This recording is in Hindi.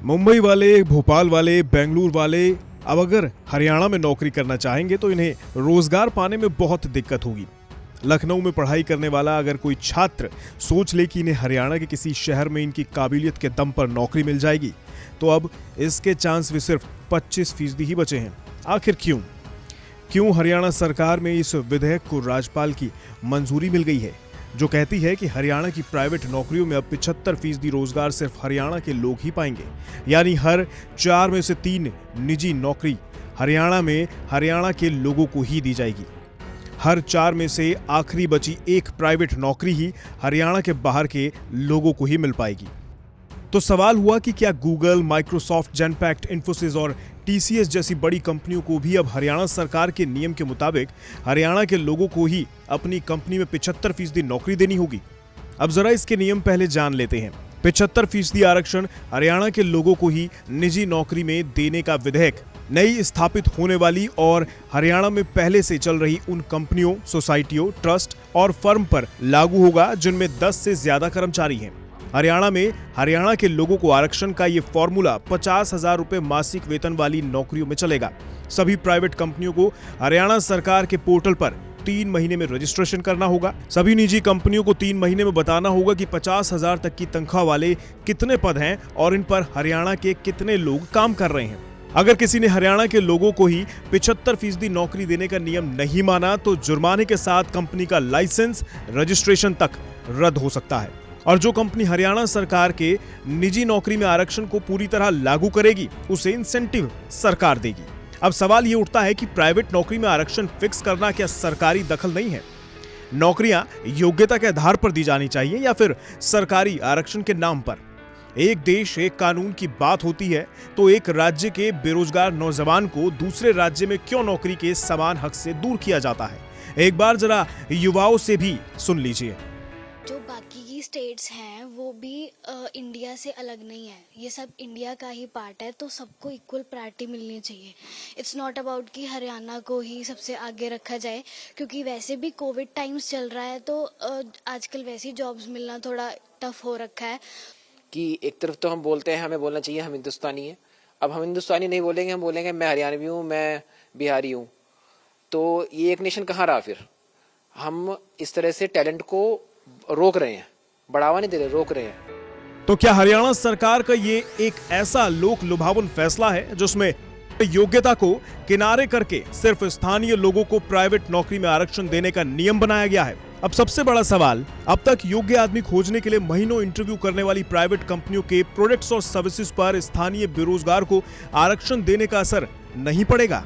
मुंबई वाले, भोपाल वाले, बेंगलुरु वाले अब अगर हरियाणा में नौकरी करना चाहेंगे तो इन्हें रोजगार पाने में बहुत दिक्कत होगी। लखनऊ में पढ़ाई करने वाला अगर कोई छात्र सोच ले कि इन्हें हरियाणा के किसी शहर में इनकी काबिलियत के दम पर नौकरी मिल जाएगी, तो अब इसके चांस भी सिर्फ 25% ही बचे हैं। आखिर क्यों हरियाणा सरकार में इस विधेयक को राज्यपाल की मंजूरी मिल गई है, जो कहती है कि हरियाणा की प्राइवेट नौकरियों में अब 75% रोजगार सिर्फ हरियाणा के लोग ही पाएंगे। यानी हर 4 में से 3 निजी नौकरी हरियाणा में हरियाणा के लोगों को ही दी जाएगी। हर 4 में से आखिरी बची एक प्राइवेट नौकरी ही हरियाणा के बाहर के लोगों को ही मिल पाएगी। तो सवाल हुआ कि क्या गूगल, माइक्रोसॉफ्ट, जेनपैक्ट, इन्फोसिस और टीसीएस जैसी बड़ी कंपनियों को भी अब हरियाणा सरकार के नियम के मुताबिक हरियाणा के लोगों को ही अपनी कंपनी में 75% नौकरी देनी होगी? अब जरा इसके नियम पहले जान लेते हैं। 75% आरक्षण हरियाणा के लोगों को ही निजी नौकरी में देने का विधेयक नई स्थापित होने वाली और हरियाणा में पहले से चल रही उन कंपनियों, सोसाइटियों, ट्रस्ट और फर्म पर लागू होगा जिनमें 10 से ज्यादा कर्मचारी हैं। हरियाणा में हरियाणा के लोगों को आरक्षण का ये फॉर्मूला 50,000 रुपए मासिक वेतन वाली नौकरियों में चलेगा। सभी प्राइवेट कंपनियों को हरियाणा सरकार के पोर्टल पर 3 महीने में रजिस्ट्रेशन करना होगा। सभी निजी कंपनियों को 3 महीने में बताना होगा कि 50,000 तक की तनख्वाह वाले कितने पद हैं और इन पर हरियाणा के कितने लोग काम कर रहे हैं। अगर किसी ने हरियाणा के लोगों को ही 75% नौकरी देने का नियम नहीं माना तो जुर्माने के साथ कंपनी का लाइसेंस, रजिस्ट्रेशन तक रद्द हो सकता है। और जो कंपनी हरियाणा सरकार के निजी नौकरी में आरक्षण को पूरी तरह लागू करेगी, उसे इंसेंटिव सरकार देगी। अब सवाल ये उठता है कि प्राइवेट नौकरी में आरक्षण फिक्स करना क्या सरकारी दखल नहीं है? नौकरियां योग्यता के आधार पर दी जानी चाहिए या फिर सरकारी आरक्षण के नाम पर? एक देश एक कानून की बात होती है तो एक राज्य के बेरोजगार नौजवान को दूसरे राज्य में क्यों नौकरी के समान हक से दूर किया जाता है? एक बार जरा युवाओं से भी सुन लीजिए। जो बाकी की स्टेट्स हैं वो भी इंडिया से अलग नहीं है, ये सब इंडिया का ही पार्ट है, तो सबको इक्वल प्रायोरिटी मिलनी चाहिए। इट्स नॉट अबाउट कि हरियाणा को ही सबसे आगे रखा जाए, क्योंकि वैसे भी कोविड टाइम्स चल रहा है तो आजकल वैसे ही जॉब्स मिलना थोड़ा टफ हो रखा है। कि एक तरफ तो हम बोलते हैं हमें बोलना चाहिए हम हिंदुस्तानी हैं, अब हम हिंदुस्तानी नहीं बोलेंगे, हम बोलेंगे मैं हरियाणवी हूँ, मैं बिहारी हूँ, तो ये एक नेशन कहाँ रहा? फिर हम इस तरह से टैलेंट को रोक रहे हैं, बढ़ावा नहीं दे रहे, रोक रहे हैं। तो क्या हरियाणा सरकार का ये एक ऐसा लोक लुभावन फैसला है जिसमें योग्यता को किनारे करके सिर्फ स्थानीय लोगों को प्राइवेट नौकरी में आरक्षण देने का नियम बनाया गया है? अब सबसे बड़ा सवाल, अब तक योग्य आदमी खोजने के लिए महीनों इंटरव्यू करने वाली प्राइवेट कंपनियों के प्रोडक्ट्स और सर्विसेज पर स्थानीय बेरोजगार को आरक्षण देने का असर नहीं पड़ेगा?